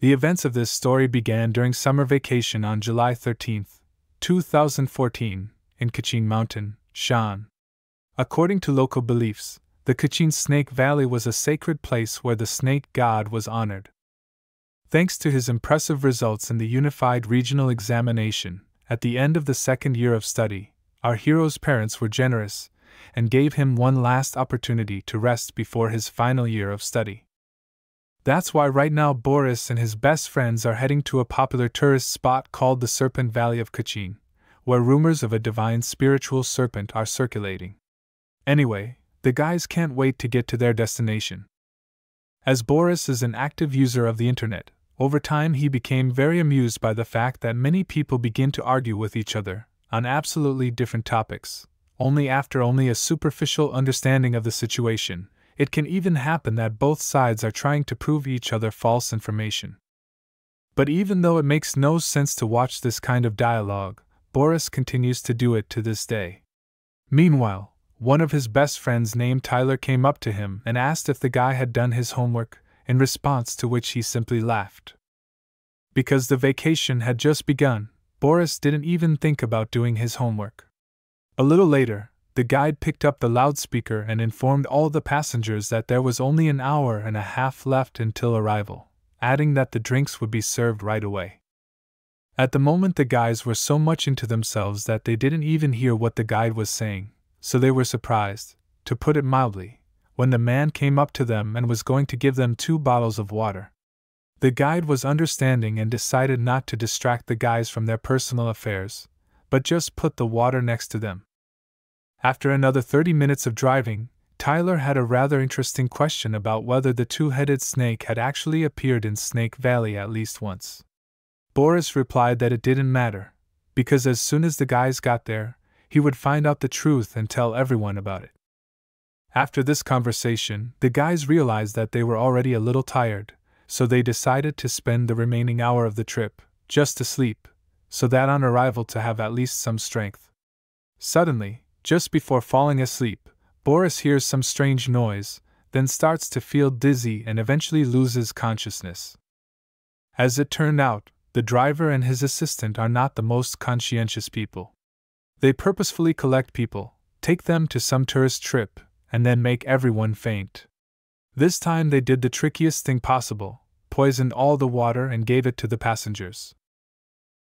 The events of this story began during summer vacation on July 13, 2014, in Kachin Mountain, Shan. According to local beliefs, the Kachin Snake Valley was a sacred place where the snake god was honored. Thanks to his impressive results in the Unified Regional Examination, at the end of the second year of study, our hero's parents were generous and gave him one last opportunity to rest before his final year of study. That's why right now Boris and his best friends are heading to a popular tourist spot called the Serpent Valley of Kachin, where rumors of a divine spiritual serpent are circulating. Anyway, the guys can't wait to get to their destination. As Boris is an active user of the internet, over time he became very amused by the fact that many people begin to argue with each other on absolutely different topics. Only after a superficial understanding of the situation, it can even happen that both sides are trying to prove each other false information. But even though it makes no sense to watch this kind of dialogue, Boris continues to do it to this day. Meanwhile, one of his best friends named Tyler came up to him and asked if the guy had done his homework, in response to which he simply laughed. Because the vacation had just begun, Boris didn't even think about doing his homework. A little later, the guide picked up the loudspeaker and informed all the passengers that there was only an hour and a half left until arrival, adding that the drinks would be served right away. At the moment, the guys were so much into themselves that they didn't even hear what the guide was saying, so they were surprised, to put it mildly, when the man came up to them and was going to give them 2 bottles of water. The guide was understanding and decided not to distract the guys from their personal affairs, but just put the water next to them. After another 30 minutes of driving, Tyler had a rather interesting question about whether the two-headed snake had actually appeared in Snake Valley at least once. Boris replied that it didn't matter, because as soon as the guys got there, he would find out the truth and tell everyone about it. After this conversation, the guys realized that they were already a little tired, so they decided to spend the remaining hour of the trip just to sleep, so that on arrival to have at least some strength. Suddenly, just before falling asleep, Boris hears some strange noise, then starts to feel dizzy and eventually loses consciousness. As it turned out, the driver and his assistant are not the most conscientious people. They purposefully collect people, take them to some tourist trip, and then make everyone faint. This time they did the trickiest thing possible, poisoned all the water and gave it to the passengers.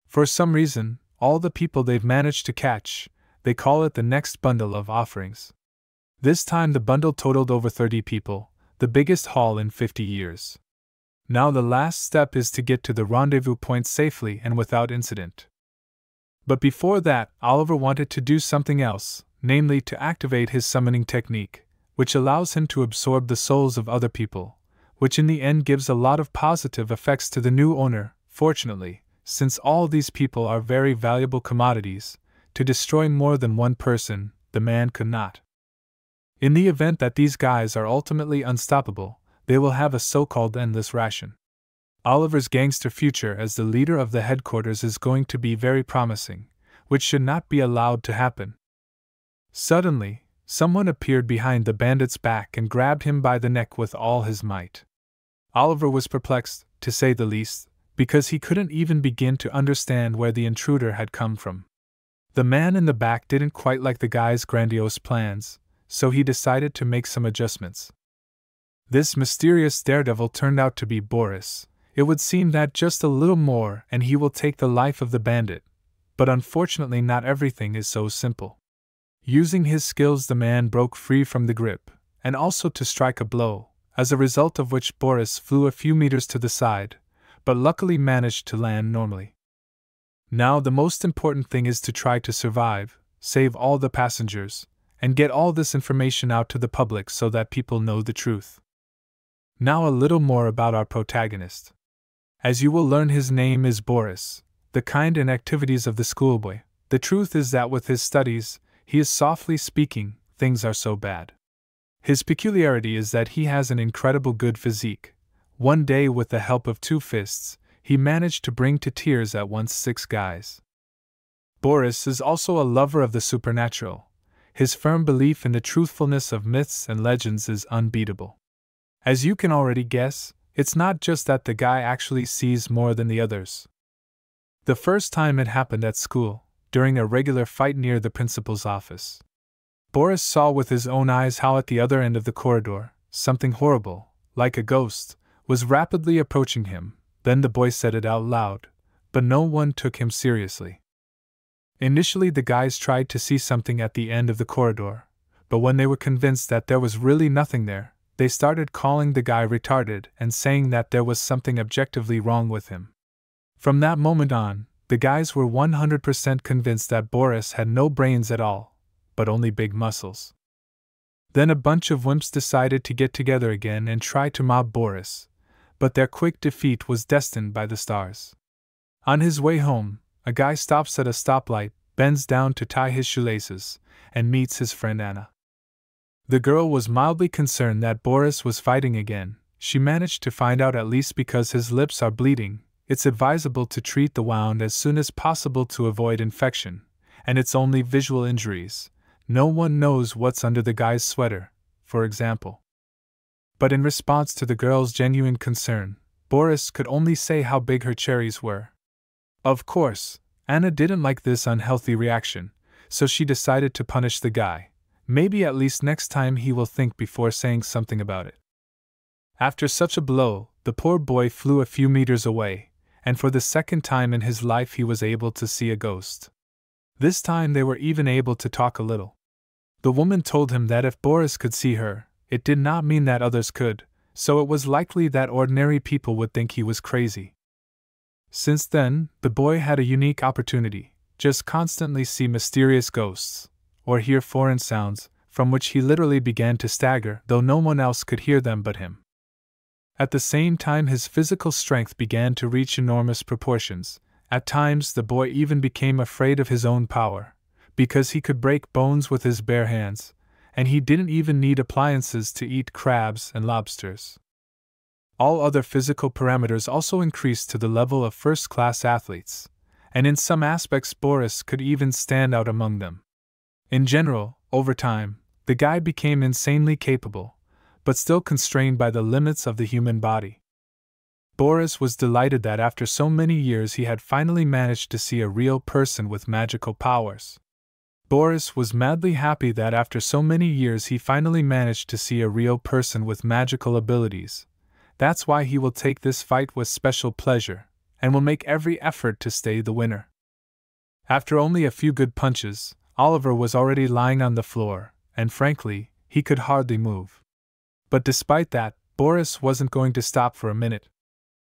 For some reason, all the people they've managed to catch, they call it the next bundle of offerings. This time the bundle totaled over 30 people, the biggest haul in 50 years. Now the last step is to get to the rendezvous point safely and without incident. But before that, Oliver wanted to do something else, namely to activate his summoning technique, which allows him to absorb the souls of other people, which in the end gives a lot of positive effects to the new owner. Fortunately, since all these people are very valuable commodities, to destroy more than one person, the man could not. In the event that these guys are ultimately unstoppable, they will have a so-called endless ration. Oliver's gangster future as the leader of the headquarters is going to be very promising, which should not be allowed to happen. Suddenly, someone appeared behind the bandit's back and grabbed him by the neck with all his might. Oliver was perplexed, to say the least, because he couldn't even begin to understand where the intruder had come from. The man in the back didn't quite like the guy's grandiose plans, so he decided to make some adjustments. This mysterious daredevil turned out to be Boris. It would seem that just a little more and he will take the life of the bandit, but unfortunately not everything is so simple. Using his skills, the man broke free from the grip, and also to strike a blow, as a result of which Boris flew a few meters to the side, but luckily managed to land normally. Now the most important thing is to try to survive, save all the passengers, and get all this information out to the public so that people know the truth. Now a little more about our protagonist. As you will learn, his name is Boris, the kind and activities of the schoolboy. The truth is that with his studies, he is softly speaking, things are so bad. His peculiarity is that he has an incredible good physique. One day, with the help of 2 fists, he managed to bring to tears at once 6 guys. Boris is also a lover of the supernatural. His firm belief in the truthfulness of myths and legends is unbeatable. As you can already guess, It's not just that the guy actually sees more than the others. The first time it happened at school, during a regular fight near the principal's office. Boris saw with his own eyes how at the other end of the corridor, something horrible, like a ghost, was rapidly approaching him. Then the boy said it out loud, but no one took him seriously. Initially the guys tried to see something at the end of the corridor, but when they were convinced that there was really nothing there, they started calling the guy retarded and saying that there was something objectively wrong with him. From that moment on, the guys were 100% convinced that Boris had no brains at all, but only big muscles. Then a bunch of wimps decided to get together again and try to mob Boris, but their quick defeat was destined by the stars. On his way home, a guy stops at a stoplight, bends down to tie his shoelaces, and meets his friend Anna. The girl was mildly concerned that Boris was fighting again. She managed to find out, at least because his lips are bleeding, it's advisable to treat the wound as soon as possible to avoid infection, and it's only visual injuries. No one knows what's under the guy's sweater, for example. But in response to the girl's genuine concern, Boris could only say how big her cherries were. Of course, Anna didn't like this unhealthy reaction, so she decided to punish the guy. Maybe at least next time he will think before saying something about it. After such a blow, the poor boy flew a few meters away, and for the second time in his life he was able to see a ghost. This time they were even able to talk a little. The woman told him that if Boris could see her, it did not mean that others could, so it was likely that ordinary people would think he was crazy. Since then, the boy had a unique opportunity: just constantly see mysterious ghosts, or hear foreign sounds, from which he literally began to stagger, though no one else could hear them but him. At the same time, his physical strength began to reach enormous proportions. At times the boy even became afraid of his own power, because he could break bones with his bare hands, and he didn't even need appliances to eat crabs and lobsters. All other physical parameters also increased to the level of first-class athletes, and in some aspects Boris could even stand out among them. In general, over time, the guy became insanely capable, but still constrained by the limits of the human body. Boris was delighted that after so many years he had finally managed to see a real person with magical powers. Boris was madly happy that after so many years he finally managed to see a real person with magical abilities. That's why he will take this fight with special pleasure, and will make every effort to stay the winner. After only a few good punches, Oliver was already lying on the floor, and frankly, he could hardly move. But despite that, Boris wasn't going to stop for a minute.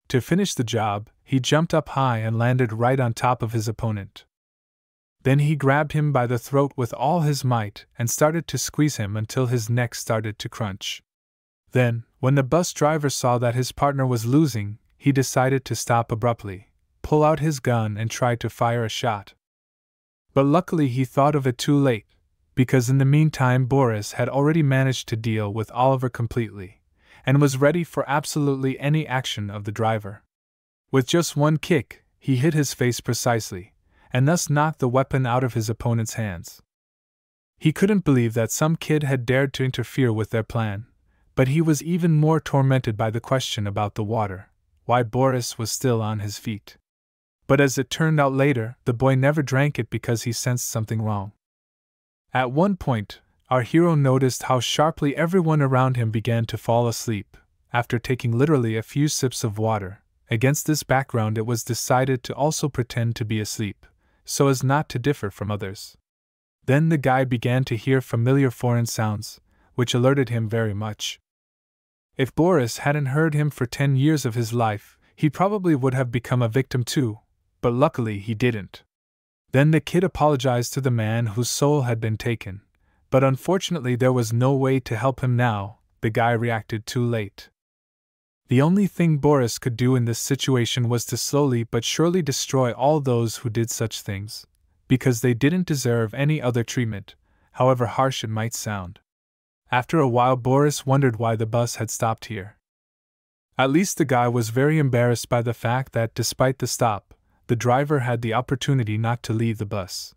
To finish the job, he jumped up high and landed right on top of his opponent. Then he grabbed him by the throat with all his might and started to squeeze him until his neck started to crunch. Then, when the bus driver saw that his partner was losing, he decided to stop abruptly, pull out his gun and try to fire a shot. But luckily he thought of it too late, because in the meantime Boris had already managed to deal with Oliver completely, and was ready for absolutely any action of the driver. With just one kick, he hit his face precisely, and thus knocked the weapon out of his opponent's hands. He couldn't believe that some kid had dared to interfere with their plan, but he was even more tormented by the question about the water, why Boris was still on his feet. But as it turned out later, the boy never drank it because he sensed something wrong. At one point, our hero noticed how sharply everyone around him began to fall asleep, after taking literally a few sips of water. Against this background it was decided to also pretend to be asleep, so as not to differ from others. Then the guy began to hear familiar foreign sounds, which alerted him very much. If Boris hadn't heard him for 10 years of his life, he probably would have become a victim too, but luckily he didn't. Then the kid apologized to the man whose soul had been taken, but unfortunately there was no way to help him now. The guy reacted too late. The only thing Boris could do in this situation was to slowly but surely destroy all those who did such things, because they didn't deserve any other treatment, however harsh it might sound. After a while Boris wondered why the bus had stopped here. At least the guy was very embarrassed by the fact that despite the stop, the driver had the opportunity not to leave the bus.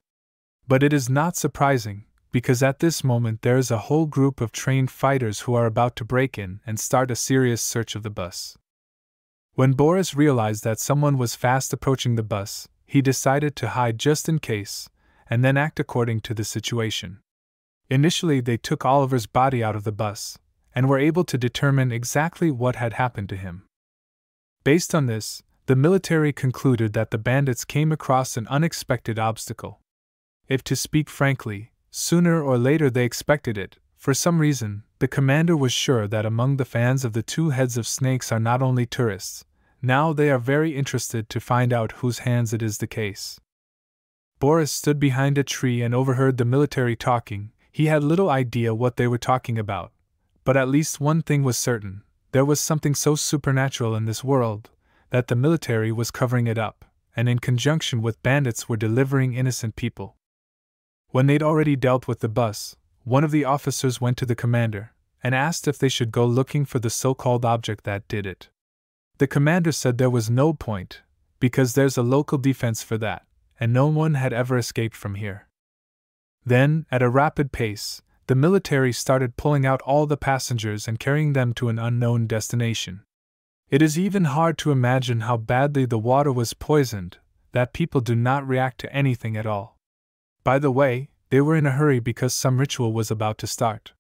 But it is not surprising, because at this moment there is a whole group of trained fighters who are about to break in and start a serious search of the bus. When Boris realized that someone was fast approaching the bus, he decided to hide just in case, and then act according to the situation. Initially, they took Oliver's body out of the bus, and were able to determine exactly what had happened to him. Based on this, the military concluded that the bandits came across an unexpected obstacle. If to speak frankly, sooner or later they expected it. For some reason, the commander was sure that among the fans of the two heads of snakes are not only tourists. Now they are very interested to find out whose hands it is the case. Boris stood behind a tree and overheard the military talking. He had little idea what they were talking about, but at least one thing was certain: there was something so supernatural in this world that the military was covering it up, and in conjunction with bandits were delivering innocent people. When they'd already dealt with the bus, one of the officers went to the commander and asked if they should go looking for the so-called object that did it. The commander said there was no point, because there's a local defense for that, and no one had ever escaped from here. Then, at a rapid pace, the military started pulling out all the passengers and carrying them to an unknown destination. It is even hard to imagine how badly the water was poisoned, that people do not react to anything at all. By the way, they were in a hurry because some ritual was about to start.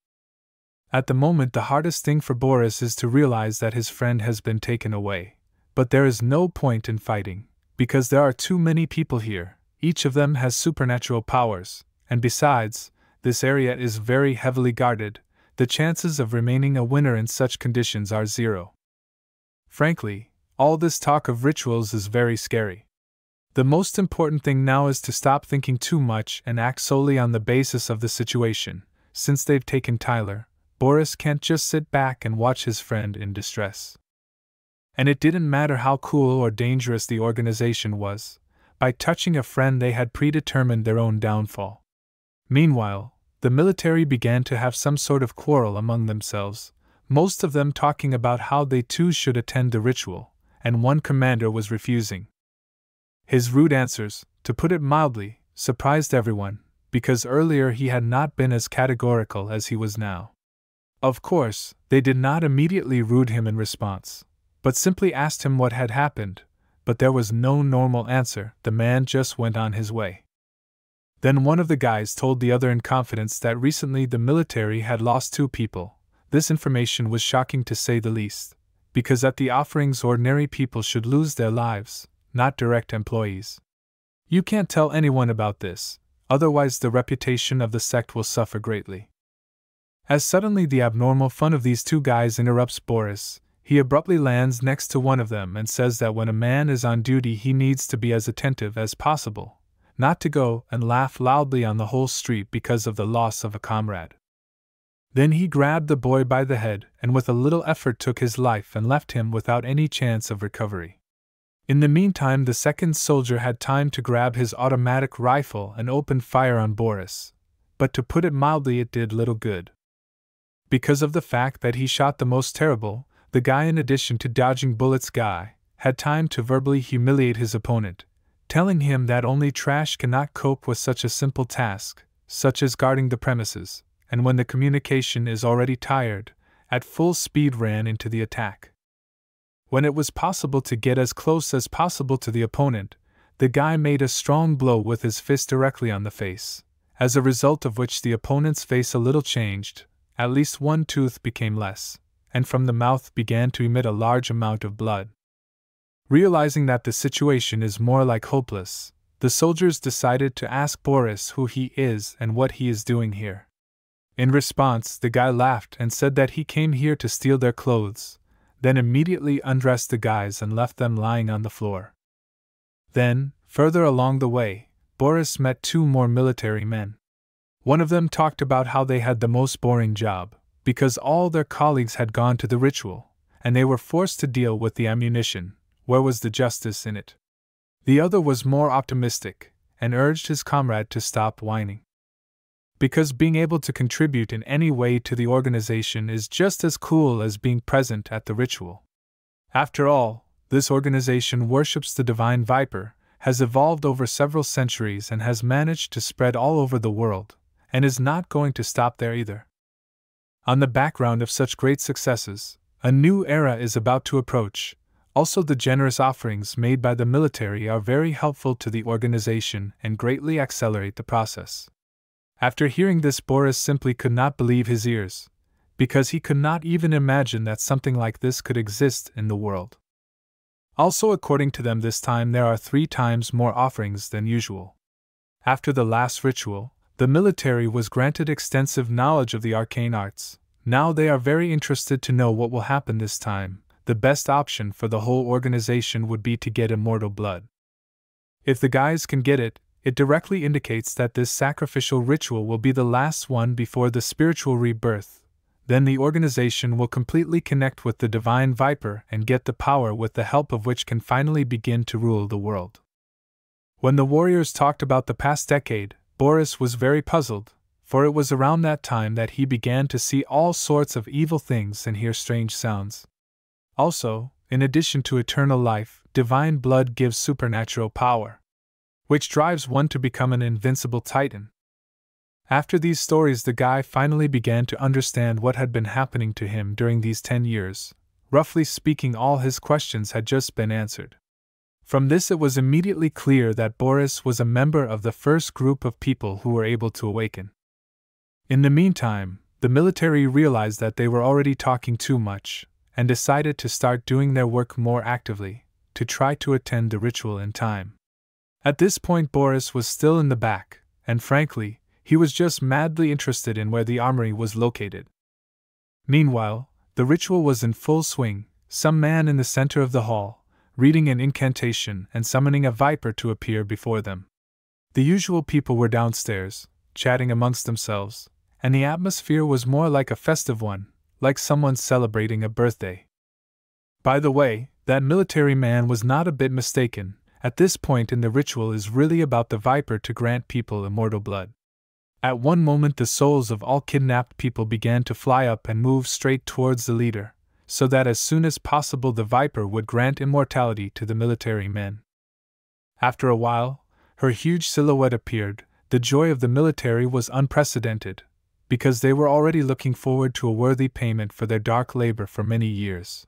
At the moment, the hardest thing for Boris is to realize that his friend has been taken away. But there is no point in fighting, because there are too many people here. Each of them has supernatural powers, and besides, this area is very heavily guarded. The chances of remaining a winner in such conditions are zero. Frankly, all this talk of rituals is very scary. The most important thing now is to stop thinking too much and act solely on the basis of the situation. Since they've taken Tyler, Boris can't just sit back and watch his friend in distress. And it didn't matter how cool or dangerous the organization was. By touching a friend, they had predetermined their own downfall. Meanwhile, the military began to have some sort of quarrel among themselves, most of them talking about how they too should attend the ritual, and one commander was refusing. His rude answers, to put it mildly, surprised everyone, because earlier he had not been as categorical as he was now. Of course, they did not immediately rude him in response, but simply asked him what had happened, but there was no normal answer. The man just went on his way. Then one of the guys told the other in confidence that recently the military had lost 2 people. This information was shocking to say the least, because at the offerings ordinary people should lose their lives, not direct employees. You can't tell anyone about this, otherwise the reputation of the sect will suffer greatly. As suddenly the abnormal fun of these 2 guys interrupts Boris, he abruptly lands next to one of them and says that when a man is on duty he needs to be as attentive as possible, not to go and laugh loudly on the whole street because of the loss of a comrade. Then he grabbed the boy by the head and with a little effort took his life and left him without any chance of recovery. In the meantime, the second soldier had time to grab his automatic rifle and open fire on Boris, but to put it mildly, it did little good. Because of the fact that he shot the most terrible, the guy, in addition to dodging bullets, had time to verbally humiliate his opponent, telling him that only trash cannot cope with such a simple task, such as guarding the premises, and when the communication is already tired, at full speed ran into the attack. When it was possible to get as close as possible to the opponent, the guy made a strong blow with his fist directly on the face, as a result of which the opponent's face a little changed, at least one tooth became less, and from the mouth began to emit a large amount of blood. Realizing that the situation is more like hopeless, the soldiers decided to ask Boris who he is and what he is doing here. In response, the guy laughed and said that he came here to steal their clothes, then immediately undressed the guys and left them lying on the floor. Then, further along the way, Boris met 2 more military men. One of them talked about how they had the most boring job, because all their colleagues had gone to the ritual, and they were forced to deal with the ammunition. Where was the justice in it? The other was more optimistic, and urged his comrade to stop whining. Because being able to contribute in any way to the organization is just as cool as being present at the ritual. After all, this organization worships the divine viper, has evolved over several centuries and has managed to spread all over the world, and is not going to stop there either. On the background of such great successes, a new era is about to approach, Also, the generous offerings made by the military are very helpful to the organization and greatly accelerate the process. After hearing this, Boris simply could not believe his ears, because he could not even imagine that something like this could exist in the world. Also, according to them, this time there are 3 times more offerings than usual. After the last ritual, the military was granted extensive knowledge of the arcane arts. Now they are very interested to know what will happen this time. The best option for the whole organization would be to get immortal blood. If the guys can get it, it directly indicates that this sacrificial ritual will be the last one before the spiritual rebirth. Then the organization will completely connect with the divine viper and get the power with the help of which can finally begin to rule the world. When the warriors talked about the past decade, Boris was very puzzled, for it was around that time that he began to see all sorts of evil things and hear strange sounds. Also, in addition to eternal life, divine blood gives supernatural power, which drives one to become an invincible titan. After these stories, the guy finally began to understand what had been happening to him during these 10 years. Roughly speaking, all his questions had just been answered. From this, it was immediately clear that Boris was a member of the first group of people who were able to awaken. In the meantime, the military realized that they were already talking too much, and decided to start doing their work more actively, to try to attend the ritual in time. At this point, Boris was still in the back, and frankly, he was just madly interested in where the armory was located. Meanwhile, the ritual was in full swing, some man in the center of the hall, reading an incantation and summoning a viper to appear before them. The usual people were downstairs, chatting amongst themselves, and the atmosphere was more like a festive one, like someone celebrating a birthday. By the way, that military man was not a bit mistaken. At this point in the ritual is really about the viper to grant people immortal blood. At one moment, the souls of all kidnapped people began to fly up and move straight towards the leader, so that as soon as possible the viper would grant immortality to the military men. After a while, her huge silhouette appeared. The joy of the military was unprecedented, because they were already looking forward to a worthy payment for their dark labor for many years.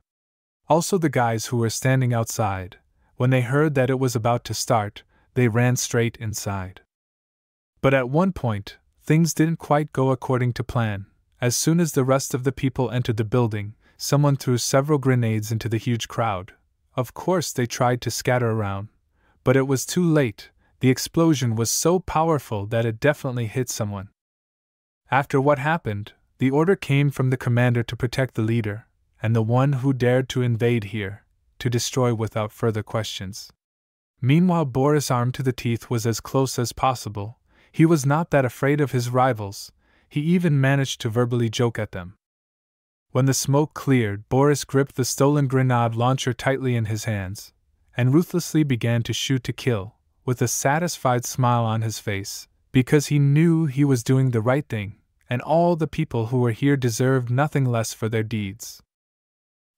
Also, the guys who were standing outside, when they heard that it was about to start, they ran straight inside. But at one point, things didn't quite go according to plan. As soon as the rest of the people entered the building, someone threw several grenades into the huge crowd. Of course, they tried to scatter around, but it was too late. The explosion was so powerful that it definitely hit someone. After what happened, the order came from the commander to protect the leader, and the one who dared to invade here, to destroy without further questions. Meanwhile, Boris, armed to the teeth, was as close as possible. He was not that afraid of his rivals. He even managed to verbally joke at them. When the smoke cleared, Boris gripped the stolen grenade launcher tightly in his hands, and ruthlessly began to shoot to kill, with a satisfied smile on his face, because he knew he was doing the right thing, and all the people who were here deserved nothing less for their deeds.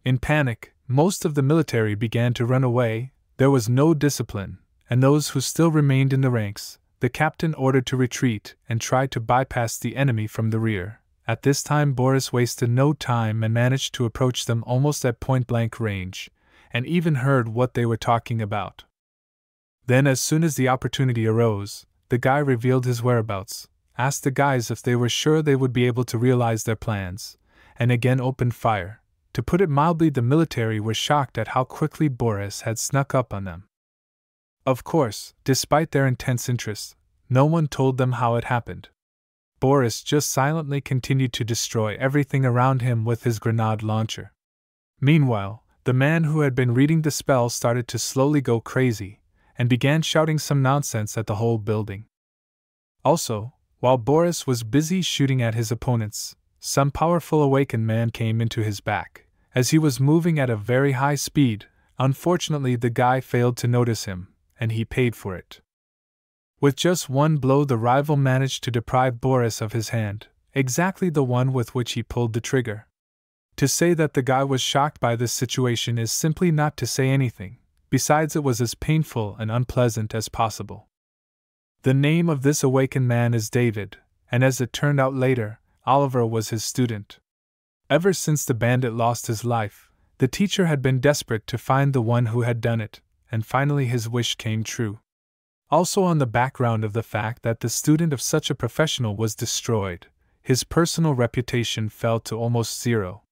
In panic, most of the military began to run away. There was no discipline, and those who still remained in the ranks, the captain ordered to retreat and try to bypass the enemy from the rear. At this time, Boris wasted no time and managed to approach them almost at point-blank range, and even heard what they were talking about. Then, as soon as the opportunity arose, the guy revealed his whereabouts, asked the guys if they were sure they would be able to realize their plans, and again opened fire. To put it mildly, the military were shocked at how quickly Boris had snuck up on them. Of course, despite their intense interest, no one told them how it happened. Boris just silently continued to destroy everything around him with his grenade launcher. Meanwhile, the man who had been reading the spell started to slowly go crazy, and began shouting some nonsense at the whole building. Also, while Boris was busy shooting at his opponents, some powerful awakened man came into his back, as he was moving at a very high speed. Unfortunately, the guy failed to notice him, and he paid for it. With just one blow, the rival managed to deprive Boris of his hand, exactly the one with which he pulled the trigger. To say that the guy was shocked by this situation is simply not to say anything. Besides, it was as painful and unpleasant as possible. The name of this awakened man is David, and as it turned out later, Oliver was his student. Ever since the bandit lost his life, The teacher had been desperate to find the one who had done it, and finally his wish came true. Also, on the background of the fact that the student of such a professional was destroyed, his personal reputation fell to almost zero.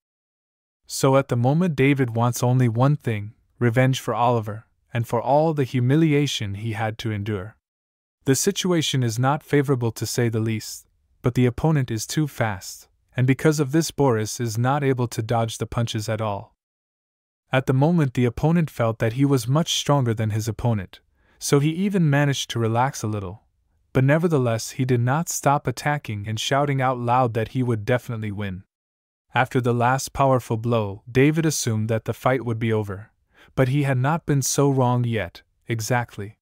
So at the moment David wants only one thing: revenge for Oliver, and for all the humiliation he had to endure. The situation is not favorable to say the least, but the opponent is too fast, and because of this Boris is not able to dodge the punches at all. At the moment the opponent felt that he was much stronger than his opponent, so he even managed to relax a little, but nevertheless he did not stop attacking and shouting out loud that he would definitely win. After the last powerful blow, David assumed that the fight would be over, but he had not been so wrong yet, exactly.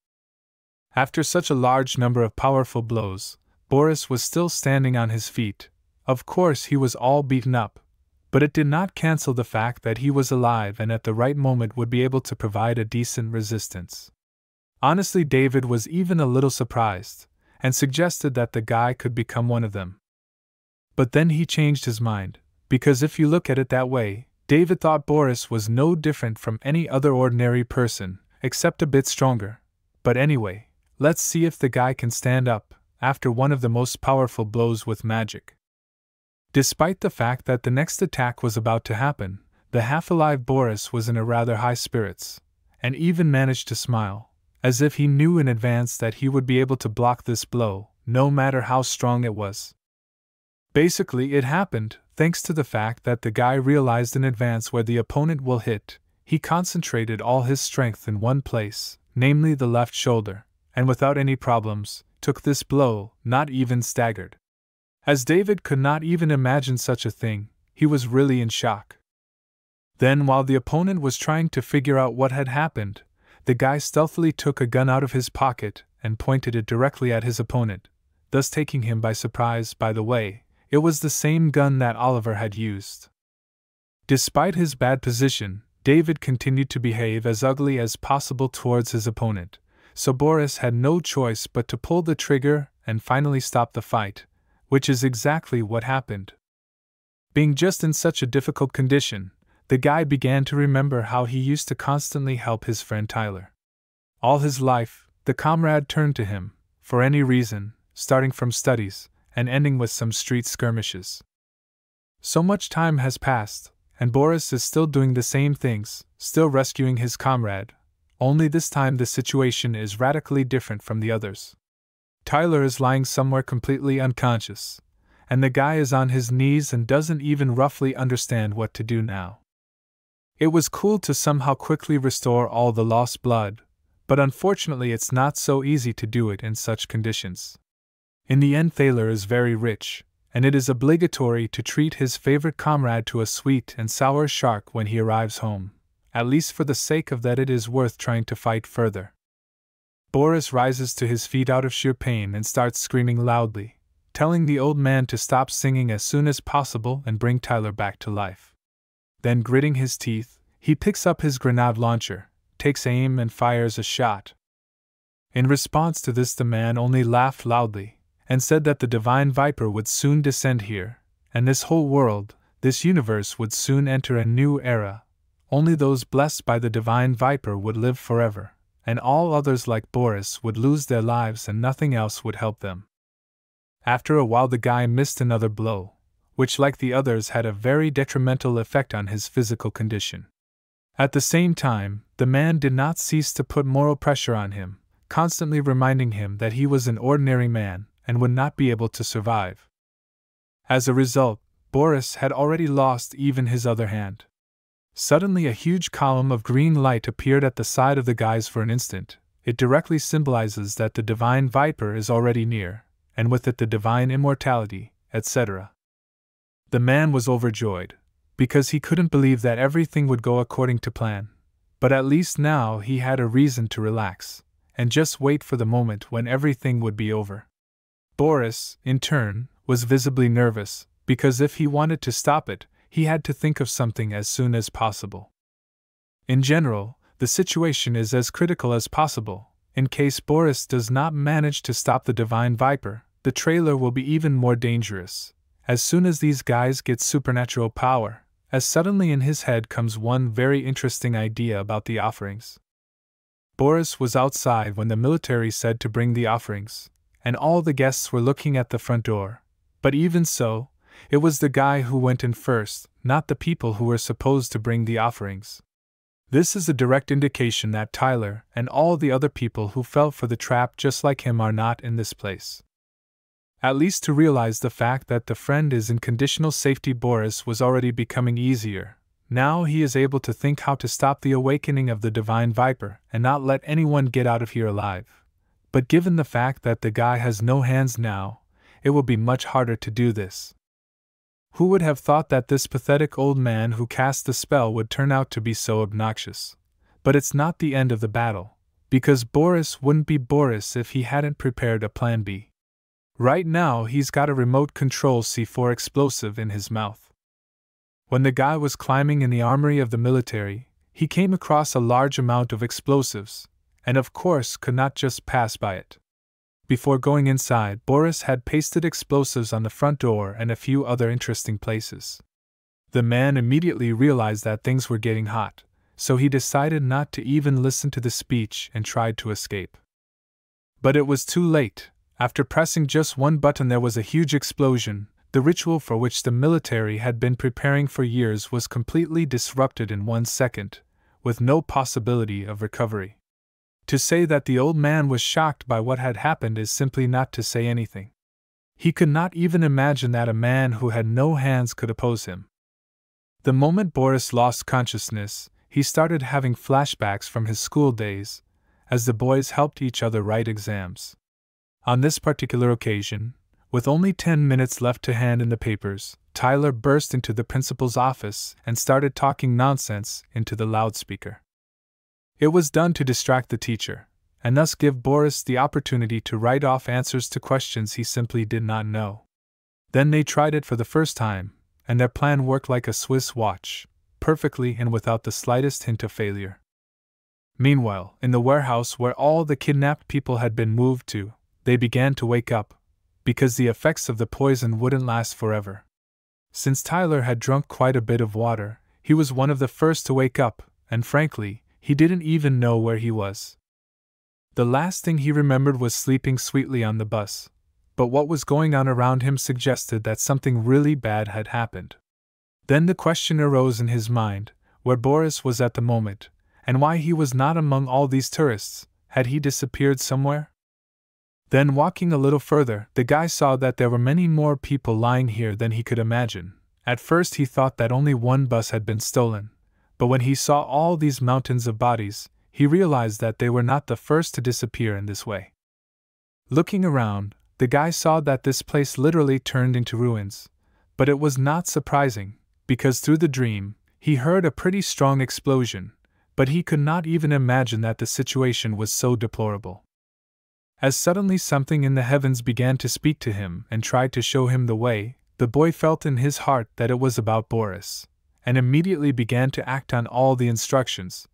After such a large number of powerful blows, Boris was still standing on his feet. Of course he was all beaten up, but it did not cancel the fact that he was alive and at the right moment would be able to provide a decent resistance. Honestly, David was even a little surprised, and suggested that the guy could become one of them. But then he changed his mind, because if you look at it that way, David thought Boris was no different from any other ordinary person, except a bit stronger. But anyway, let's see if the guy can stand up after one of the most powerful blows with magic. Despite the fact that the next attack was about to happen, the half-alive Boris was in a rather high spirits, and even managed to smile, as if he knew in advance that he would be able to block this blow, no matter how strong it was. Basically, it happened thanks to the fact that the guy realized in advance where the opponent will hit. He concentrated all his strength in one place, namely the left shoulder, and without any problems, took this blow, not even staggered. As David could not even imagine such a thing, he was really in shock. Then, while the opponent was trying to figure out what had happened, the guy stealthily took a gun out of his pocket and pointed it directly at his opponent, thus taking him by surprise. By the way, it was the same gun that Oliver had used. Despite his bad position, David continued to behave as ugly as possible towards his opponent, so Boris had no choice but to pull the trigger and finally stop the fight, which is exactly what happened. Being just in such a difficult condition, the guy began to remember how he used to constantly help his friend Tyler. All his life, the comrade turned to him, for any reason, starting from studies, and ending with some street skirmishes. So much time has passed, and Boris is still doing the same things, still rescuing his comrade, only this time the situation is radically different from the others. Tyler is lying somewhere completely unconscious, and the guy is on his knees and doesn't even roughly understand what to do now. It was cool to somehow quickly restore all the lost blood, but unfortunately it's not so easy to do it in such conditions. In the end, Thaler is very rich, and it is obligatory to treat his favorite comrade to a sweet and sour shark when he arrives home, at least for the sake of that it is worth trying to fight further. Boris rises to his feet out of sheer pain and starts screaming loudly, telling the old man to stop singing as soon as possible and bring Tyler back to life. Then, gritting his teeth, he picks up his grenade launcher, takes aim and fires a shot. In response to this, the man only laughed loudly, and said that the divine viper would soon descend here, and this whole world, this universe would soon enter a new era. Only those blessed by the divine viper would live forever, and all others like Boris would lose their lives and nothing else would help them. After a while the guy missed another blow, which like the others had a very detrimental effect on his physical condition. At the same time, the man did not cease to put moral pressure on him, constantly reminding him that he was an ordinary man and would not be able to survive. As a result, Boris had already lost even his other hand. Suddenly a huge column of green light appeared at the side of the guys for an instant. It directly symbolizes that the divine viper is already near, and with it the divine immortality, etc. The man was overjoyed, because he couldn't believe that everything would go according to plan, but at least now he had a reason to relax, and just wait for the moment when everything would be over. Boris, in turn, was visibly nervous, because if he wanted to stop it, he had to think of something as soon as possible. In general, the situation is as critical as possible. In case Boris does not manage to stop the divine viper, the trailer will be even more dangerous. As soon as these guys get supernatural power, as suddenly in his head comes one very interesting idea about the offerings. Boris was outside when the military said to bring the offerings, and all the guests were looking at the front door, but even so, it was the guy who went in first, not the people who were supposed to bring the offerings. This is a direct indication that Tyler and all the other people who fell for the trap just like him are not in this place. At least to realize the fact that the friend is in conditional safety, Boris was already becoming easier. Now he is able to think how to stop the awakening of the divine viper and not let anyone get out of here alive. But given the fact that the guy has no hands now, it will be much harder to do this. Who would have thought that this pathetic old man who cast the spell would turn out to be so obnoxious? But it's not the end of the battle, because Boris wouldn't be Boris if he hadn't prepared a plan B. Right now he's got a remote control C4 explosive in his mouth. When the guy was climbing in the armory of the military, he came across a large amount of explosives, and of course could not just pass by it. Before going inside, Boris had pasted explosives on the front door and a few other interesting places. The man immediately realized that things were getting hot, so he decided not to even listen to the speech and tried to escape. But it was too late. After pressing just one button, there was a huge explosion. The ritual for which the military had been preparing for years was completely disrupted in 1 second, with no possibility of recovery. To say that the old man was shocked by what had happened is simply not to say anything. He could not even imagine that a man who had no hands could oppose him. The moment Boris lost consciousness, he started having flashbacks from his school days, as the boys helped each other write exams. On this particular occasion, with only 10 minutes left to hand in the papers, Tyler burst into the principal's office and started talking nonsense into the loudspeaker. It was done to distract the teacher, and thus give Boris the opportunity to write off answers to questions he simply did not know. Then they tried it for the first time, and their plan worked like a Swiss watch, perfectly and without the slightest hint of failure. Meanwhile, in the warehouse where all the kidnapped people had been moved to, they began to wake up, because the effects of the poison wouldn't last forever. Since Tyler had drunk quite a bit of water, he was one of the first to wake up, and frankly, he didn't even know where he was. The last thing he remembered was sleeping sweetly on the bus, but what was going on around him suggested that something really bad had happened. Then the question arose in his mind, where Boris was at the moment, and why he was not among all these tourists. Had he disappeared somewhere? Then walking a little further, the guy saw that there were many more people lying here than he could imagine. At first he thought that only one bus had been stolen, but when he saw all these mountains of bodies, he realized that they were not the first to disappear in this way. Looking around, the guy saw that this place literally turned into ruins, but it was not surprising, because through the dream, he heard a pretty strong explosion, but he could not even imagine that the situation was so deplorable. As suddenly something in the heavens began to speak to him and tried to show him the way, the boy felt in his heart that it was about Boris, and immediately began to act on all the instructions,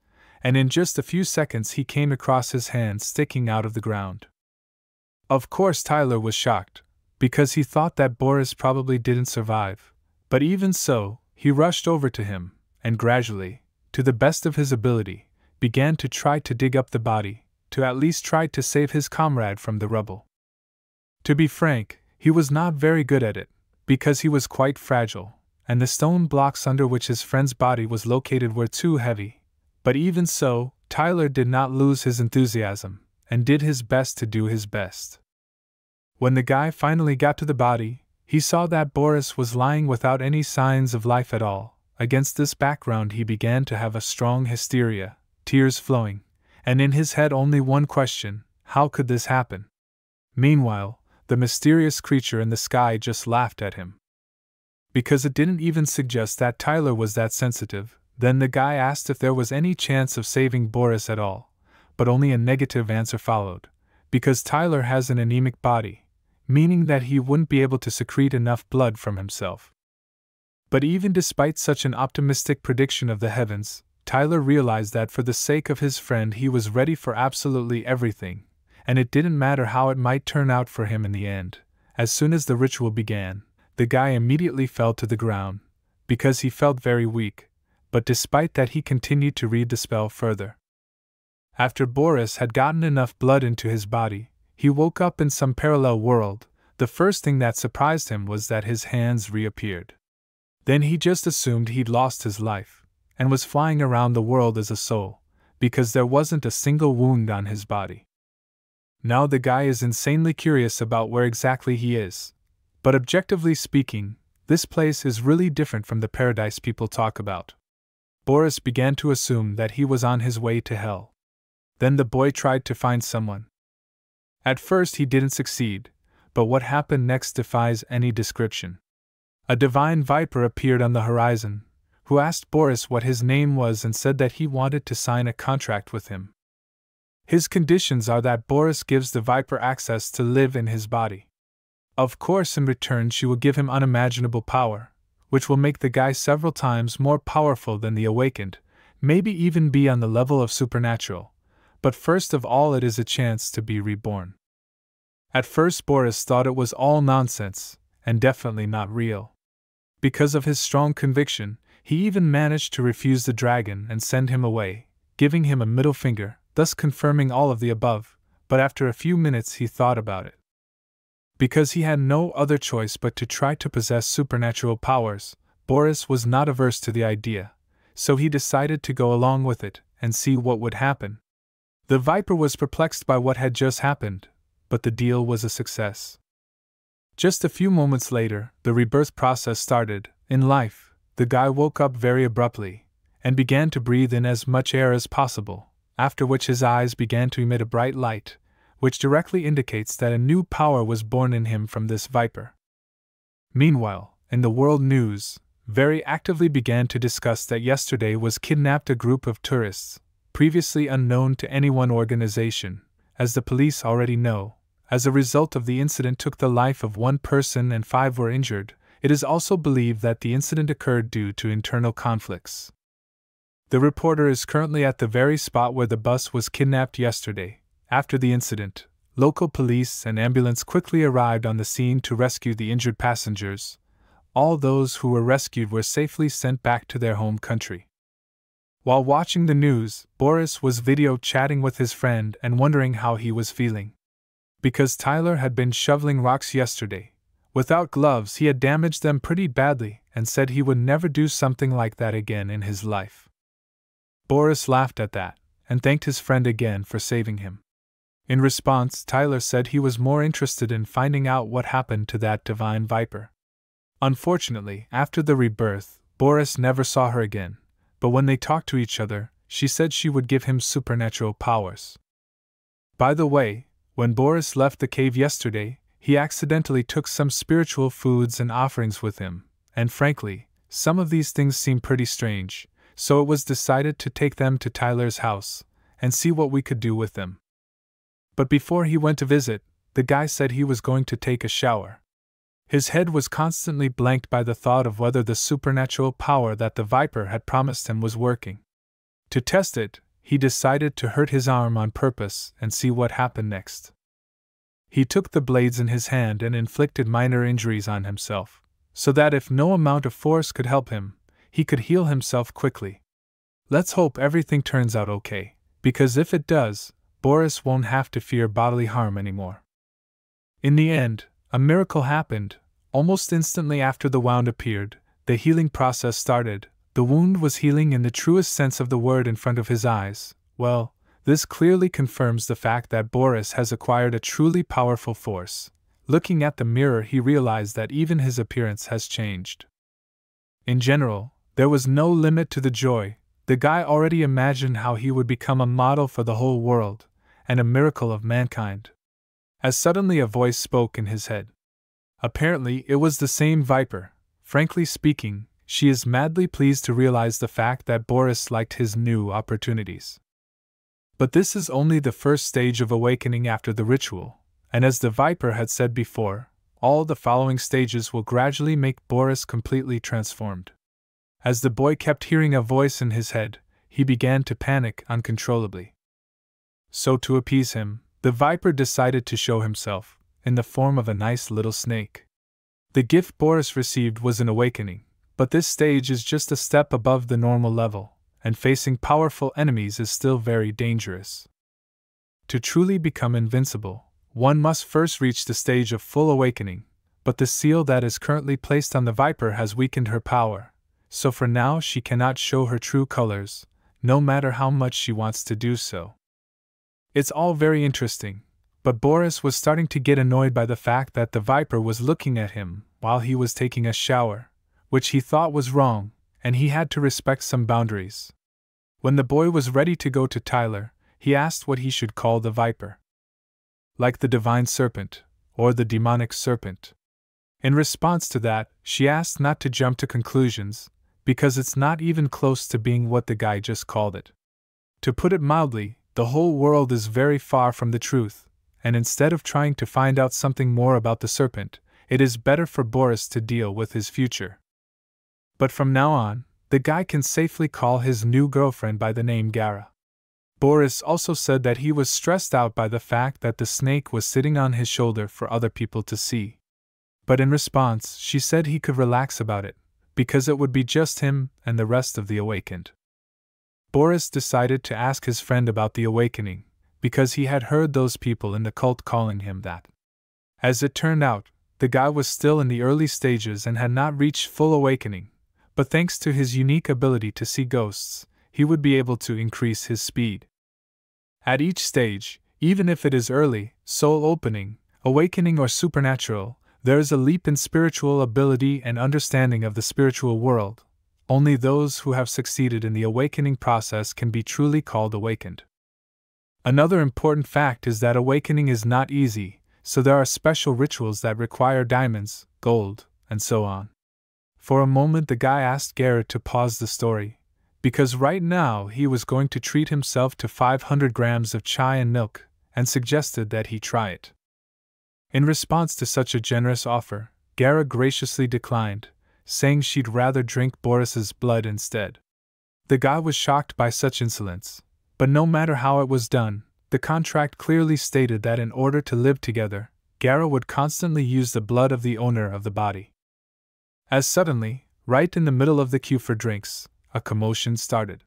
and in just a few seconds he came across his hand sticking out of the ground. Of course Tyler was shocked, because he thought that Boris probably didn't survive, but even so, he rushed over to him, and gradually, to the best of his ability, began to try to dig up the body, to at least try to save his comrade from the rubble. To be frank, he was not very good at it, because he was quite fragile, and the stone blocks under which his friend's body was located were too heavy. But even so, Tyler did not lose his enthusiasm, and did his best to do his best. When the guy finally got to the body, he saw that Boris was lying without any signs of life at all. Against this background he began to have a strong hysteria, tears flowing, and in his head only one question: how could this happen? Meanwhile, the mysterious creature in the sky just laughed at him. Because it didn't even suggest that Tyler was that sensitive, then the guy asked if there was any chance of saving Boris at all, but only a negative answer followed, because Tyler has an anemic body, meaning that he wouldn't be able to secrete enough blood from himself. But even despite such an optimistic prediction of the heavens, Tyler realized that for the sake of his friend he was ready for absolutely everything, and it didn't matter how it might turn out for him in the end. As soon as the ritual began, the guy immediately fell to the ground, because he felt very weak, but despite that he continued to read the spell further. After Boris had gotten enough blood into his body, he woke up in some parallel world. The first thing that surprised him was that his hands reappeared. Then he just assumed he'd lost his life, and was flying around the world as a soul, because there wasn't a single wound on his body. Now the guy is insanely curious about where exactly he is. But objectively speaking, this place is really different from the paradise people talk about. Boris began to assume that he was on his way to hell. Then the boy tried to find someone. At first he didn't succeed, but what happened next defies any description. A divine viper appeared on the horizon, who asked Boris what his name was and said that he wanted to sign a contract with him. His conditions are that Boris gives the viper access to live in his body. Of course, in return she will give him unimaginable power, which will make the guy several times more powerful than the awakened, maybe even be on the level of supernatural, but first of all it is a chance to be reborn. At first Boris thought it was all nonsense, and definitely not real. Because of his strong conviction, he even managed to refuse the dragon and send him away, giving him a middle finger, thus confirming all of the above, but after a few minutes he thought about it. Because he had no other choice but to try to possess supernatural powers, Boris was not averse to the idea, so he decided to go along with it and see what would happen. The viper was perplexed by what had just happened, but the deal was a success. Just a few moments later, the rebirth process started. In life, the guy woke up very abruptly, and began to breathe in as much air as possible, after which his eyes began to emit a bright light, which directly indicates that a new power was born in him from this viper. Meanwhile, in the world news, very actively began to discuss that yesterday was kidnapped a group of tourists, previously unknown to any one organization, as the police already know. As a result of the incident took the life of one person and 5 were injured. It is also believed that the incident occurred due to internal conflicts. The reporter is currently at the very spot where the bus was kidnapped yesterday. After the incident, local police and ambulance quickly arrived on the scene to rescue the injured passengers. All those who were rescued were safely sent back to their home country. While watching the news, Boris was video chatting with his friend and wondering how he was feeling. Because Tyler had been shoveling rocks yesterday. Without gloves, he had damaged them pretty badly and said he would never do something like that again in his life. Boris laughed at that and thanked his friend again for saving him. In response, Tyler said he was more interested in finding out what happened to that divine viper. Unfortunately, after the rebirth, Boris never saw her again, but when they talked to each other, she said she would give him supernatural powers. By the way, when Boris left the cave yesterday, he accidentally took some spiritual foods and offerings with him, and frankly, some of these things seem pretty strange, so it was decided to take them to Tyler's house and see what we could do with them. But before he went to visit, the guy said he was going to take a shower. His head was constantly blanked by the thought of whether the supernatural power that the viper had promised him was working. To test it, he decided to hurt his arm on purpose and see what happened next. He took the blades in his hand and inflicted minor injuries on himself, so that if no amount of force could help him, he could heal himself quickly. Let's hope everything turns out okay, because if it does, Boris won't have to fear bodily harm anymore. In the end, a miracle happened. Almost instantly after the wound appeared, the healing process started. The wound was healing in the truest sense of the word in front of his eyes. Well, this clearly confirms the fact that Boris has acquired a truly powerful force. Looking at the mirror, he realized that even his appearance has changed. In general, there was no limit to the joy. The guy already imagined how he would become a model for the whole world, and a miracle of mankind. As suddenly a voice spoke in his head. Apparently, it was the same viper. Frankly speaking, she is madly pleased to realize the fact that Boris liked his new opportunities. But this is only the first stage of awakening after the ritual, and as the viper had said before, all the following stages will gradually make Boris completely transformed. As the boy kept hearing a voice in his head, he began to panic uncontrollably. So to appease him, the viper decided to show himself, in the form of a nice little snake. The gift Boris received was an awakening, but this stage is just a step above the normal level, and facing powerful enemies is still very dangerous. To truly become invincible, one must first reach the stage of full awakening, but the seal that is currently placed on the Viper has weakened her power, so for now she cannot show her true colors, no matter how much she wants to do so. It's all very interesting, but Boris was starting to get annoyed by the fact that the Viper was looking at him while he was taking a shower, which he thought was wrong, and he had to respect some boundaries. When the boy was ready to go to Tyler, he asked what he should call the Viper. Like the divine serpent, or the demonic serpent. In response to that, she asked not to jump to conclusions, because it's not even close to being what the guy just called it. To put it mildly, the whole world is very far from the truth, and instead of trying to find out something more about the serpent, it is better for Boris to deal with his future. But from now on, the guy can safely call his new girlfriend by the name Gara. Boris also said that he was stressed out by the fact that the snake was sitting on his shoulder for other people to see. But in response, she said he could relax about it, because it would be just him and the rest of the awakened. Boris decided to ask his friend about the awakening, because he had heard those people in the cult calling him that. As it turned out, the guy was still in the early stages and had not reached full awakening, but thanks to his unique ability to see ghosts, he would be able to increase his speed. At each stage, even if it is early, soul opening, awakening or supernatural, there is a leap in spiritual ability and understanding of the spiritual world. Only those who have succeeded in the awakening process can be truly called awakened. Another important fact is that awakening is not easy, so there are special rituals that require diamonds, gold, and so on. For a moment the guy asked Garrett to pause the story, because right now he was going to treat himself to 500 grams of chai and milk, and suggested that he try it. In response to such a generous offer, Gara graciously declined, saying she'd rather drink Boris's blood instead. The guy was shocked by such insolence, but no matter how it was done, the contract clearly stated that in order to live together, Gara would constantly use the blood of the owner of the body. As suddenly, right in the middle of the queue for drinks, a commotion started.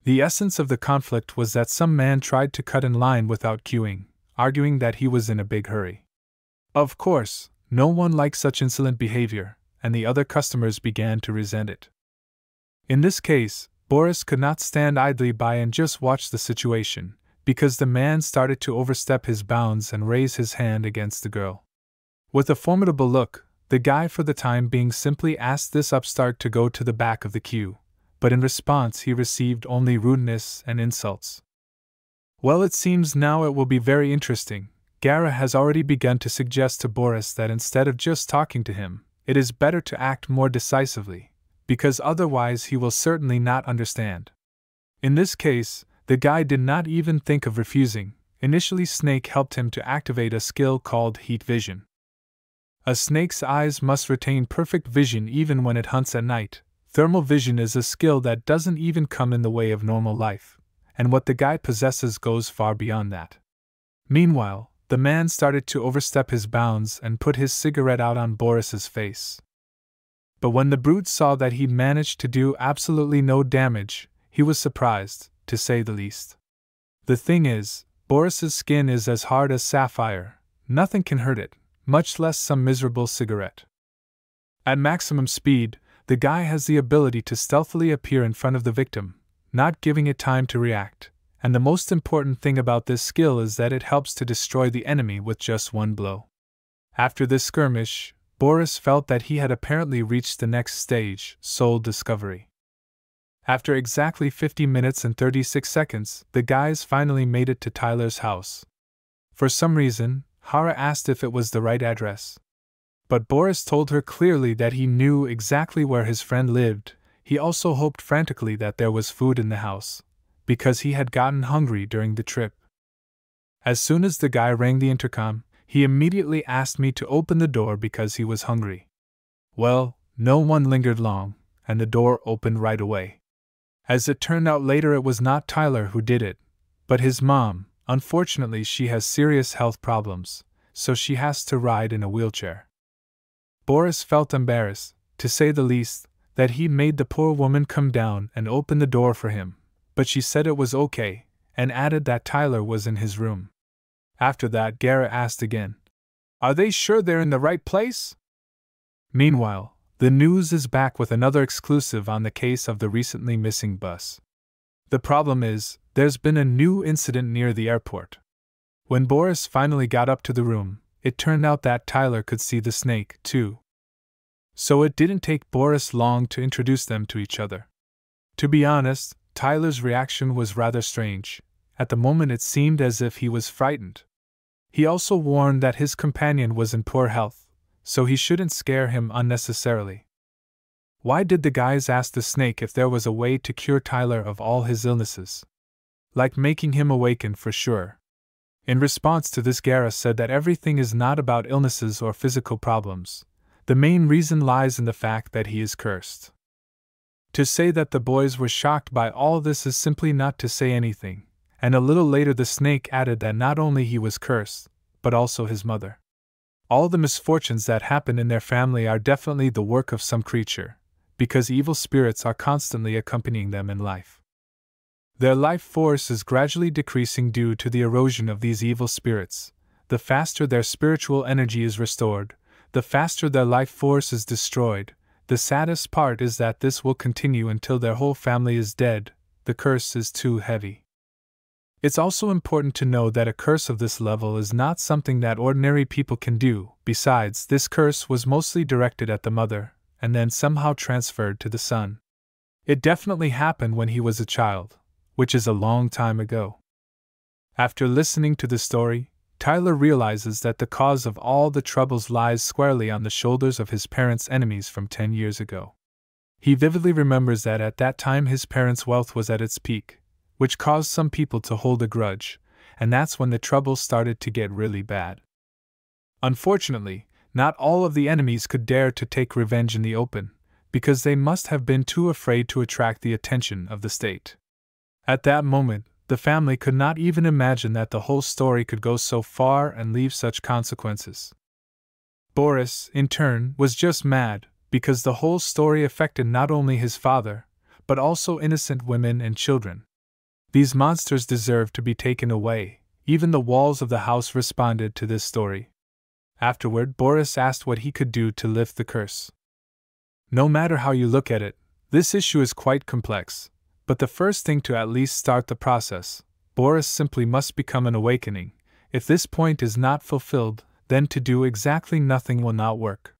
The essence of the conflict was that some man tried to cut in line without queuing, arguing that he was in a big hurry. Of course, no one liked such insolent behavior, and the other customers began to resent it. In this case, Boris could not stand idly by and just watch the situation, because the man started to overstep his bounds and raise his hand against the girl. With a formidable look, the guy for the time being simply asked this upstart to go to the back of the queue, but in response he received only rudeness and insults. Well, it seems now it will be very interesting. Gara has already begun to suggest to Boris that instead of just talking to him, it is better to act more decisively, because otherwise he will certainly not understand. In this case, the guy did not even think of refusing. Initially, Snake helped him to activate a skill called heat vision. A snake's eyes must retain perfect vision even when it hunts at night. Thermal vision is a skill that doesn't even come in the way of normal life, and what the guy possesses goes far beyond that. Meanwhile, the man started to overstep his bounds and put his cigarette out on Boris's face. But when the brute saw that he'd managed to do absolutely no damage, he was surprised, to say the least. The thing is, Boris's skin is as hard as sapphire, nothing can hurt it, much less some miserable cigarette. At maximum speed, the guy has the ability to stealthily appear in front of the victim, not giving it time to react, and the most important thing about this skill is that it helps to destroy the enemy with just one blow. After this skirmish, Boris felt that he had apparently reached the next stage, soul discovery. After exactly 50 minutes and 36 seconds, the guys finally made it to Tyler's house. For some reason, Hara asked if it was the right address. But Boris told her clearly that he knew exactly where his friend lived. He also hoped frantically that there was food in the house, because he had gotten hungry during the trip. As soon as the guy rang the intercom, he immediately asked me to open the door because he was hungry. Well, no one lingered long, and the door opened right away. As it turned out later, it was not Tyler who did it, but his mom. Unfortunately, she has serious health problems, so she has to ride in a wheelchair. Boris felt embarrassed, to say the least, that he made the poor woman come down and open the door for him, but she said it was okay, and added that Tyler was in his room. After that, Gara asked again, "Are they sure they're in the right place?" Meanwhile, the news is back with another exclusive on the case of the recently missing bus. The problem is, there's been a new incident near the airport. When Boris finally got up to the room, it turned out that Tyler could see the snake, too. So it didn't take Boris long to introduce them to each other. To be honest, Tyler's reaction was rather strange. At the moment it seemed as if he was frightened. He also warned that his companion was in poor health, so he shouldn't scare him unnecessarily. Why did the guys ask the snake if there was a way to cure Tyler of all his illnesses? Like making him awaken for sure. In response to this, Gara said that everything is not about illnesses or physical problems. The main reason lies in the fact that he is cursed. To say that the boys were shocked by all this is simply not to say anything, and a little later the snake added that not only he was cursed, but also his mother. All the misfortunes that happen in their family are definitely the work of some creature, because evil spirits are constantly accompanying them in life. Their life force is gradually decreasing due to the erosion of these evil spirits. The faster their spiritual energy is restored, the faster their life force is destroyed. The saddest part is that this will continue until their whole family is dead. The curse is too heavy. It's also important to know that a curse of this level is not something that ordinary people can do. Besides, this curse was mostly directed at the mother, and then somehow transferred to the son. It definitely happened when he was a child, which is a long time ago. After listening to the story, Tyler realizes that the cause of all the troubles lies squarely on the shoulders of his parents' enemies from 10 years ago. He vividly remembers that at that time his parents' wealth was at its peak, which caused some people to hold a grudge, and that's when the troubles started to get really bad. Unfortunately, not all of the enemies could dare to take revenge in the open, because they must have been too afraid to attract the attention of the state. At that moment, the family could not even imagine that the whole story could go so far and leave such consequences. Boris, in turn, was just mad, because the whole story affected not only his father, but also innocent women and children. These monsters deserved to be taken away. Even the walls of the house responded to this story. Afterward, Boris asked what he could do to lift the curse. No matter how you look at it, this issue is quite complex. But the first thing to at least start the process, Boris simply must become an awakening. If this point is not fulfilled, then to do exactly nothing will not work.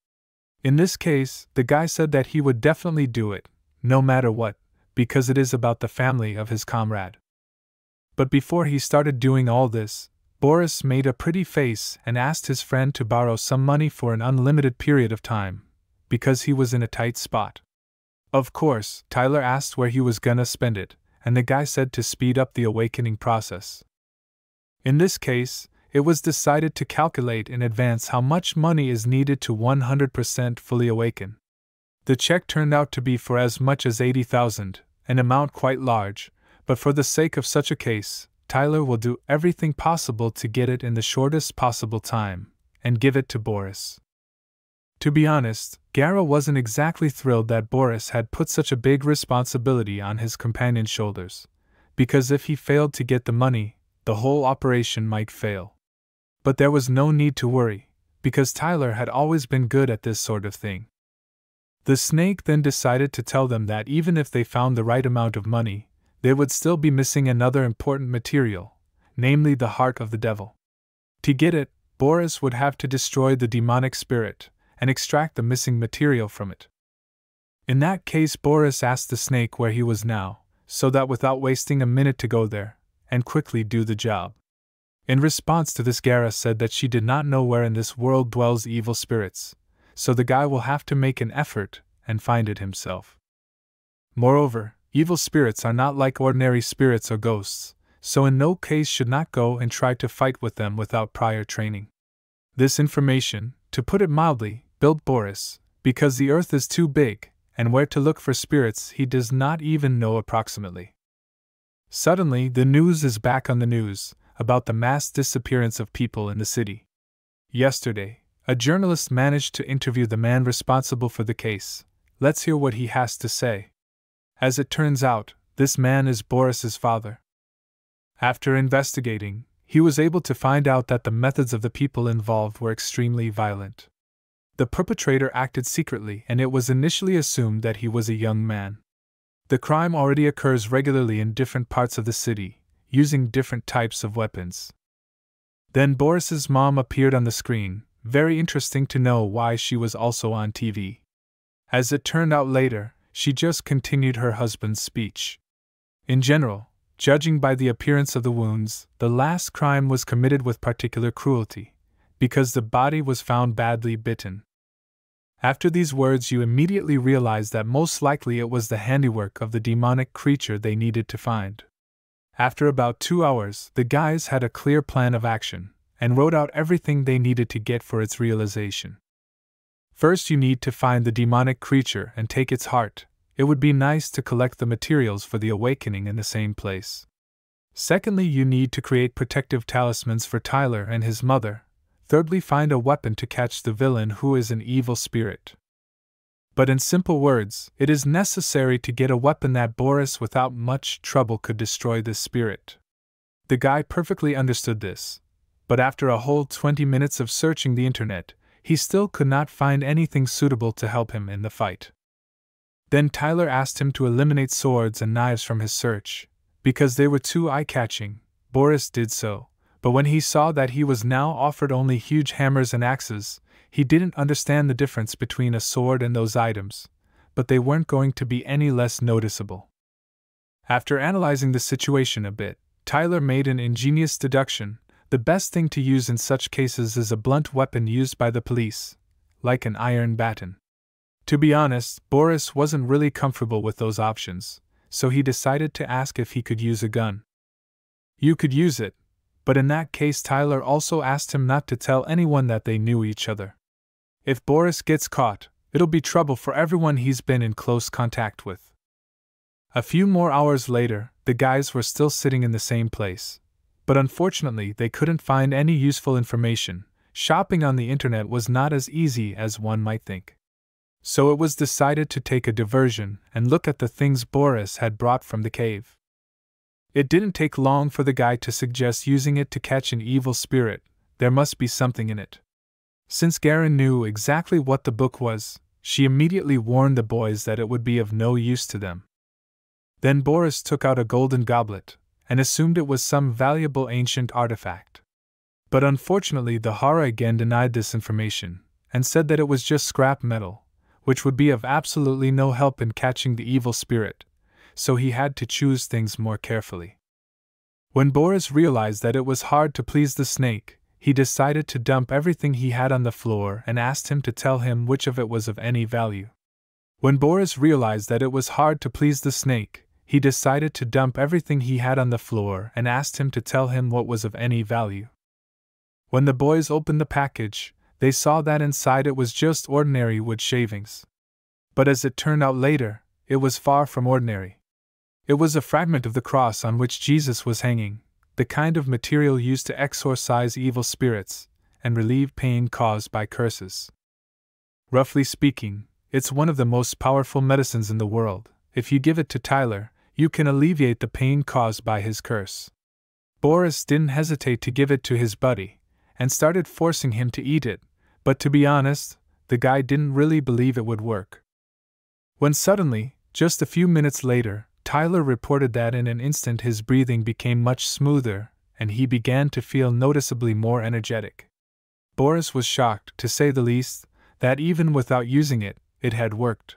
In this case, the guy said that he would definitely do it, no matter what, because it is about the family of his comrade. But before he started doing all this, Boris made a pretty face and asked his friend to borrow some money for an unlimited period of time, because he was in a tight spot. Of course, Tyler asked where he was gonna spend it, and the guy said to speed up the awakening process. In this case, it was decided to calculate in advance how much money is needed to 100% fully awaken. The check turned out to be for as much as 80,000, an amount quite large, but for the sake of such a case, Tyler will do everything possible to get it in the shortest possible time, and give it to Boris. To be honest, Gara wasn't exactly thrilled that Boris had put such a big responsibility on his companion's shoulders, because if he failed to get the money, the whole operation might fail. But there was no need to worry, because Tyler had always been good at this sort of thing. The snake then decided to tell them that even if they found the right amount of money, they would still be missing another important material, namely the heart of the devil. To get it, Boris would have to destroy the demonic spirit and extract the missing material from it. In that case, Boris asked the snake where he was now, so that without wasting a minute to go there, and quickly do the job. In response to this, Gara said that she did not know where in this world dwells evil spirits, so the guy will have to make an effort and find it himself. Moreover, evil spirits are not like ordinary spirits or ghosts, so in no case should not go and try to fight with them without prior training. This information, to put it mildly, built Boris, because the earth is too big, and where to look for spirits he does not even know approximately. Suddenly, the news is back on the news, about the mass disappearance of people in the city. Yesterday, a journalist managed to interview the man responsible for the case, Let's hear what he has to say. As it turns out, this man is Boris's father. After investigating, he was able to find out that the methods of the people involved were extremely violent. The perpetrator acted secretly, and it was initially assumed that he was a young man. The crime already occurs regularly in different parts of the city, using different types of weapons. Then Boris's mom appeared on the screen, very interesting to know why she was also on TV. As it turned out later, she just continued her husband's speech. In general, judging by the appearance of the wounds, the last crime was committed with particular cruelty, because the body was found badly bitten. After these words, you immediately realize that most likely it was the handiwork of the demonic creature they needed to find. After about 2 hours, the guys had a clear plan of action, and wrote out everything they needed to get for its realization. First, you need to find the demonic creature and take its heart. It would be nice to collect the materials for the awakening in the same place. Secondly, you need to create protective talismans for Tyler and his mother. Thirdly, find a weapon to catch the villain who is an evil spirit. But in simple words, it is necessary to get a weapon that Boris without much trouble could destroy this spirit. The guy perfectly understood this, but after a whole 20 minutes of searching the internet, he still could not find anything suitable to help him in the fight. Then Tyler asked him to eliminate swords and knives from his search, because they were too eye-catching. Boris did so, but when he saw that he was now offered only huge hammers and axes, he didn't understand the difference between a sword and those items, but they weren't going to be any less noticeable. After analyzing the situation a bit, Tyler made an ingenious deduction. The best thing to use in such cases is a blunt weapon used by the police, like an iron baton. To be honest, Boris wasn't really comfortable with those options, so he decided to ask if he could use a gun. You could use it, but in that case Tyler also asked him not to tell anyone that they knew each other. If Boris gets caught, it'll be trouble for everyone he's been in close contact with. A few more hours later, the guys were still sitting in the same place. But unfortunately, they couldn't find any useful information. Shopping on the internet was not as easy as one might think. So it was decided to take a diversion and look at the things Boris had brought from the cave. It didn't take long for the guy to suggest using it to catch an evil spirit. There must be something in it. Since Garen knew exactly what the book was, she immediately warned the boys that it would be of no use to them. Then Boris took out a golden goblet, and assumed it was some valuable ancient artifact. But unfortunately the Hara again denied this information, and said that it was just scrap metal, which would be of absolutely no help in catching the evil spirit, so he had to choose things more carefully. When Boris realized that it was hard to please the snake, he decided to dump everything he had on the floor and asked him to tell him which of it was of any value. When Boris realized that it was hard to please the snake, he decided to dump everything he had on the floor and asked him to tell him what was of any value. When the boys opened the package, they saw that inside it was just ordinary wood shavings. But as it turned out later, it was far from ordinary. It was a fragment of the cross on which Jesus was hanging, the kind of material used to exorcise evil spirits and relieve pain caused by curses. Roughly speaking, it's one of the most powerful medicines in the world. If you give it to Tyler, you can alleviate the pain caused by his curse. Boris didn't hesitate to give it to his buddy, and started forcing him to eat it, but to be honest, the guy didn't really believe it would work. When suddenly, just a few minutes later, Tyler reported that in an instant his breathing became much smoother, and he began to feel noticeably more energetic. Boris was shocked, to say the least, that even without using it, it had worked.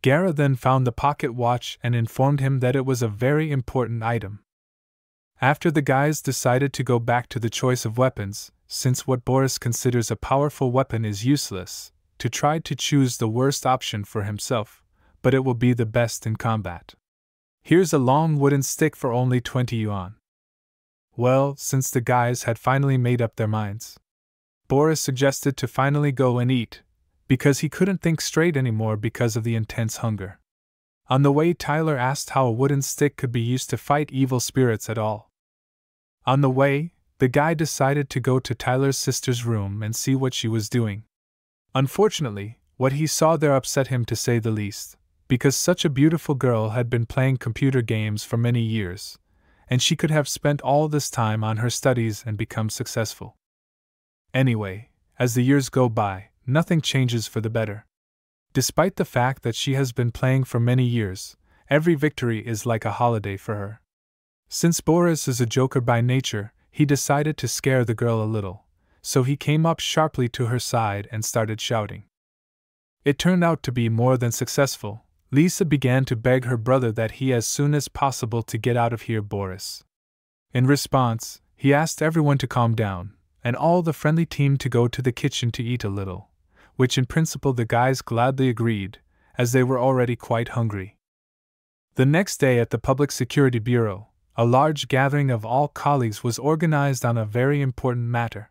Gara then found the pocket watch and informed him that it was a very important item. After the guys decided to go back to the choice of weapons, since what Boris considers a powerful weapon is useless, to try to choose the worst option for himself, but it will be the best in combat. Here's a long wooden stick for only 20 yuan. Well, since the guys had finally made up their minds, Boris suggested to finally go and eat, because he couldn't think straight anymore because of the intense hunger. On the way, Tyler asked how a wooden stick could be used to fight evil spirits at all. On the way, the guy decided to go to Tyler's sister's room and see what she was doing. Unfortunately, What he saw there upset him to say the least, because such a beautiful girl had been playing computer games for many years, and she could have spent all this time on her studies and become successful. Anyway, as the years go by, nothing changes for the better. Despite the fact that she has been playing for many years, every victory is like a holiday for her. Since Boris is a joker by nature, he decided to scare the girl a little, so he came up sharply to her side and started shouting. It turned out to be more than successful. Lisa began to beg her brother that he as soon as possible to get out of here, Boris. In response, he asked everyone to calm down, and all the friendly team to go to the kitchen to eat a little, which in principle the guys gladly agreed, as they were already quite hungry. The next day at the Public Security Bureau, a large gathering of all colleagues was organized on a very important matter.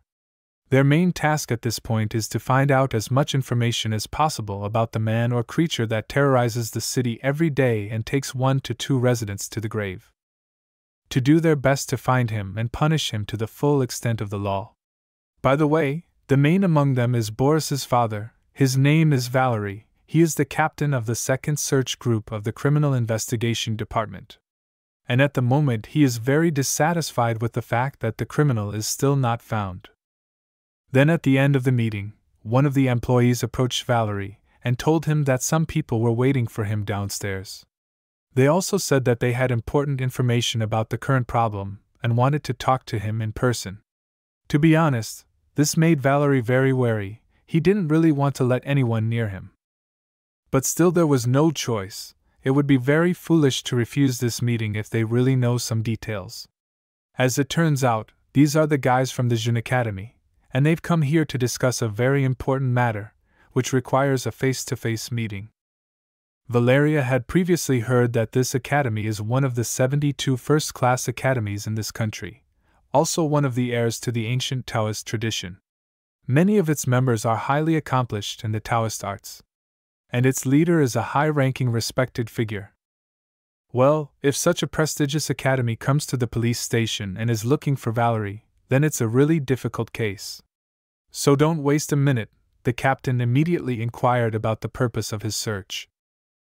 Their main task at this point is to find out as much information as possible about the man or creature that terrorizes the city every day and takes 1 to 2 residents to the grave. To do their best to find him and punish him to the full extent of the law. By the way, the main among them is Boris's father. His name is Valery. He is the captain of the 2nd Search Group of the Criminal Investigation Department. And at the moment he is very dissatisfied with the fact that the criminal is still not found. Then at the end of the meeting, one of the employees approached Valery and told him that some people were waiting for him downstairs. They also said that they had important information about the current problem and wanted to talk to him in person. To be honest, this made Valery very wary. He didn't really want to let anyone near him. But still there was no choice. It would be very foolish to refuse this meeting if they really know some details. As it turns out, these are the guys from the Jeune Academy, and they've come here to discuss a very important matter, which requires a face-to-face meeting. Valeria had previously heard that this academy is one of the 72 first-class academies in this country, also one of the heirs to the ancient Taoist tradition. Many of its members are highly accomplished in the Taoist arts, and its leader is a high-ranking respected figure. Well, if such a prestigious academy comes to the police station and is looking for Valery, then it's a really difficult case. So don't waste a minute, the captain immediately inquired about the purpose of his search.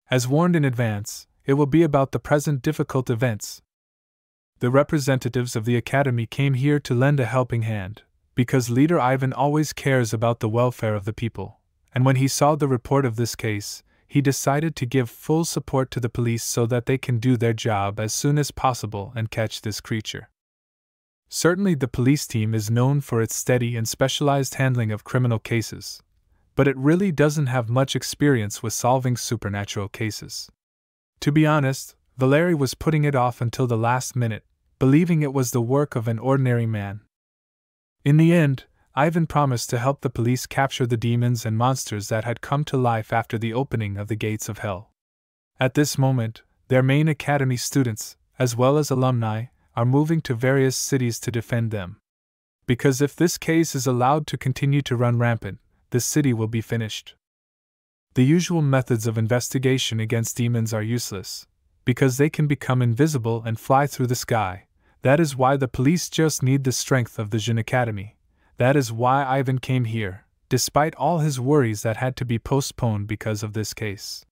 As warned in advance, it will be about the present difficult events. The representatives of the academy came here to lend a helping hand, because Leader Ivan always cares about the welfare of the people, and when he saw the report of this case, he decided to give full support to the police so that they can do their job as soon as possible and catch this creature. Certainly the police team is known for its steady and specialized handling of criminal cases, but it really doesn't have much experience with solving supernatural cases. To be honest, Valery was putting it off until the last minute, believing it was the work of an ordinary man. In the end, Ivan promised to help the police capture the demons and monsters that had come to life after the opening of the gates of hell. At this moment, their main academy students, as well as alumni, are moving to various cities to defend them. Because if this case is allowed to continue to run rampant, the city will be finished. The usual methods of investigation against demons are useless, because they can become invisible and fly through the sky. That is why the police just need the strength of the Jeune Academy. That is why Ivan came here, despite all his worries that had to be postponed because of this case.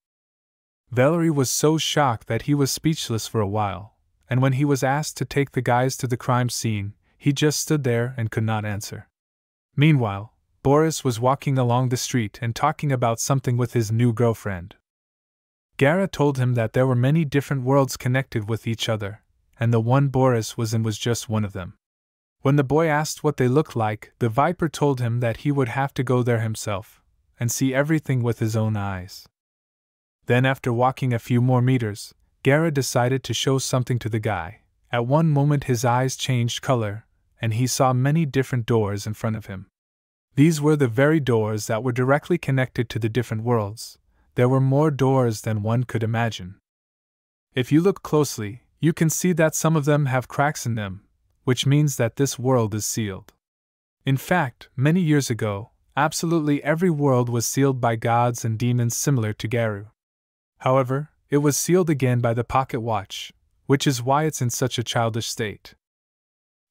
Valery was so shocked that he was speechless for a while, and when he was asked to take the guys to the crime scene, he just stood there and could not answer. Meanwhile, Boris was walking along the street and talking about something with his new girlfriend. Gara told him that there were many different worlds connected with each other, and the one Boris was in was just one of them. When the boy asked what they looked like, the Viper told him that he would have to go there himself, and see everything with his own eyes. Then after walking a few more meters, Gara decided to show something to the guy. At one moment his eyes changed color, and he saw many different doors in front of him. These were the very doors that were directly connected to the different worlds. There were more doors than one could imagine. If you look closely, you can see that some of them have cracks in them, which means that this world is sealed. In fact, many years ago, absolutely every world was sealed by gods and demons similar to Garu. However, it was sealed again by the pocket watch, which is why it's in such a childish state.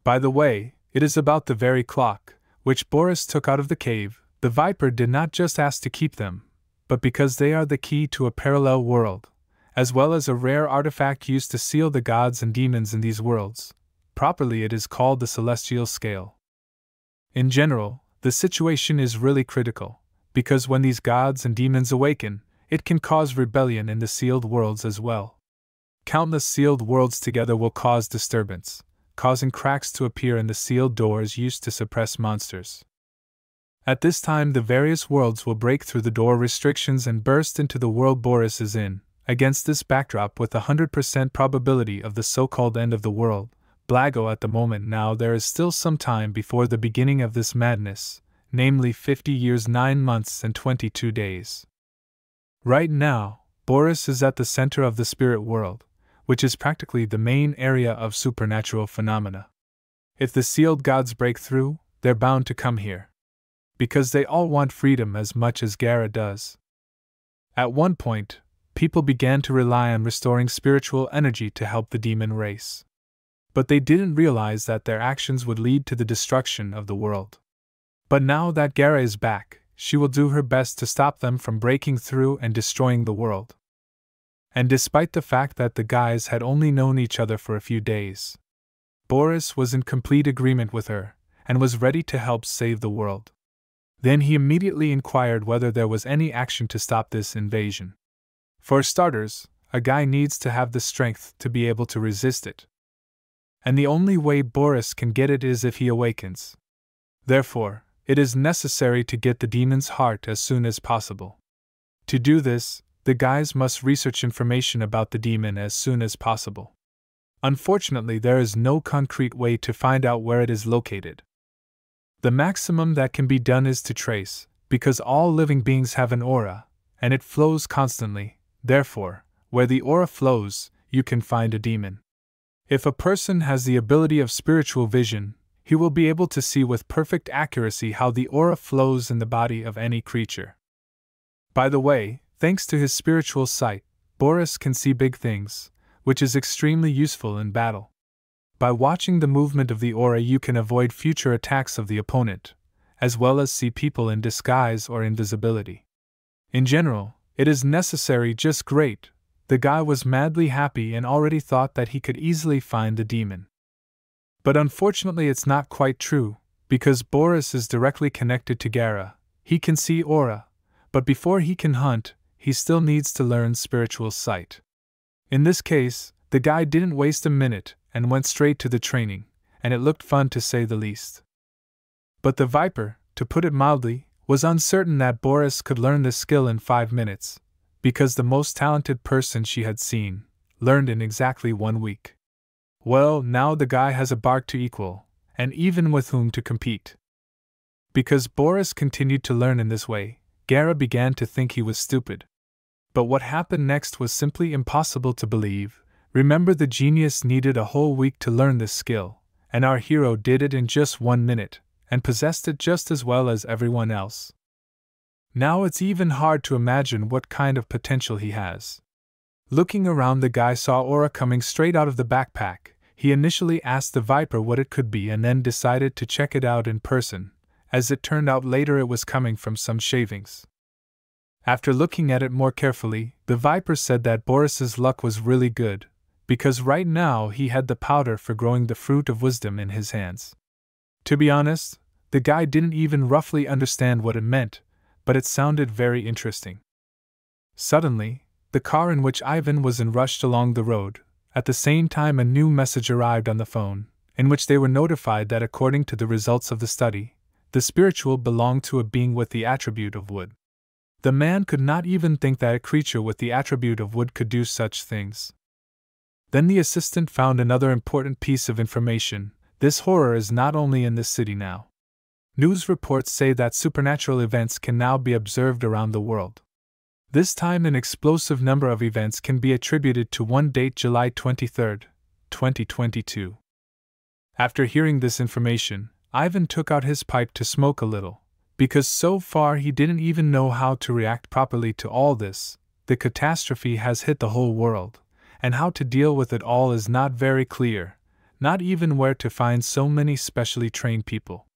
By the way, it is about the very clock, which Boris took out of the cave. The Viper did not just ask to keep them, but because they are the key to a parallel world, as well as a rare artifact used to seal the gods and demons in these worlds. Properly, it is called the celestial scale. In general, the situation is really critical, because when these gods and demons awaken, it can cause rebellion in the sealed worlds as well. Countless sealed worlds together will cause disturbance, causing cracks to appear in the sealed doors used to suppress monsters. At this time, the various worlds will break through the door restrictions and burst into the world Boris is in. Against this backdrop, with 100% probability of the so-called end of the world, Blago at the moment now, there is still some time before the beginning of this madness, namely 50 years 9 months and 22 days. Right now, Boris is at the center of the spirit world, which is practically the main area of supernatural phenomena. If the sealed gods break through, they're bound to come here, because they all want freedom as much as Gara does. At one point, people began to rely on restoring spiritual energy to help the demon race. But they didn't realize that their actions would lead to the destruction of the world. But now that Gara is back, she will do her best to stop them from breaking through and destroying the world. And despite the fact that the guys had only known each other for a few days, Boris was in complete agreement with her, and was ready to help save the world. Then he immediately inquired whether there was any action to stop this invasion. For starters, a guy needs to have the strength to be able to resist it. And the only way Boris can get it is if he awakens. Therefore, it is necessary to get the demon's heart as soon as possible. To do this, the guys must research information about the demon as soon as possible. Unfortunately, there is no concrete way to find out where it is located. The maximum that can be done is to trace, because all living beings have an aura, and it flows constantly. Therefore, where the aura flows, you can find a demon. If a person has the ability of spiritual vision, he will be able to see with perfect accuracy how the aura flows in the body of any creature. By the way, thanks to his spiritual sight, Boris can see big things, which is extremely useful in battle. By watching the movement of the aura, you can avoid future attacks of the opponent, as well as see people in disguise or invisibility. In general, it is necessary just great. The guy was madly happy and already thought that he could easily find the demon. But unfortunately, it's not quite true, because Boris is directly connected to Gara. He can see aura, but before he can hunt, he still needs to learn spiritual sight. In this case, the guy didn't waste a minute and went straight to the training, and it looked fun to say the least. But the Viper, to put it mildly, was uncertain that Boris could learn this skill in 5 minutes, because the most talented person she had seen learned in exactly 1 week. Well, now the guy has a bark to equal, and even with whom to compete. Because Boris continued to learn in this way, Gara began to think he was stupid. But what happened next was simply impossible to believe. Remember, the genius needed a whole week to learn this skill, and our hero did it in just 1 minute, and possessed it just as well as everyone else. Now it's even hard to imagine what kind of potential he has. Looking around, the guy saw aura coming straight out of the backpack. He initially asked the Viper what it could be and then decided to check it out in person. As it turned out later, it was coming from some shavings. After looking at it more carefully, the Viper said that Boris's luck was really good, because right now he had the powder for growing the fruit of wisdom in his hands. To be honest, the guy didn't even roughly understand what it meant, but it sounded very interesting. Suddenly, the car in which Ivan was in rushed along the road. At the same time, a new message arrived on the phone, in which they were notified that according to the results of the study, the spiritual belonged to a being with the attribute of wood. The man could not even think that a creature with the attribute of wood could do such things. Then the assistant found another important piece of information. This horror is not only in this city now. News reports say that supernatural events can now be observed around the world. This time, an explosive number of events can be attributed to one date, July 23, 2022. After hearing this information, Ivan took out his pipe to smoke a little, because so far he didn't even know how to react properly to all this. The catastrophe has hit the whole world, and how to deal with it all is not very clear, not even where to find so many specially trained people.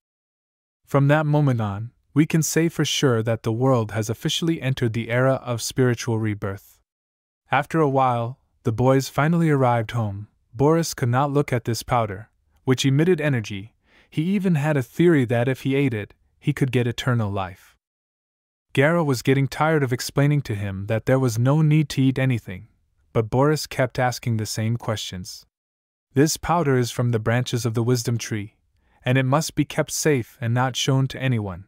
From that moment on, we can say for sure that the world has officially entered the era of spiritual rebirth. After a while, the boys finally arrived home. Boris could not look at this powder, which emitted energy. He even had a theory that if he ate it, he could get eternal life. Garo was getting tired of explaining to him that there was no need to eat anything, but Boris kept asking the same questions. This powder is from the branches of the wisdom tree, and it must be kept safe and not shown to anyone.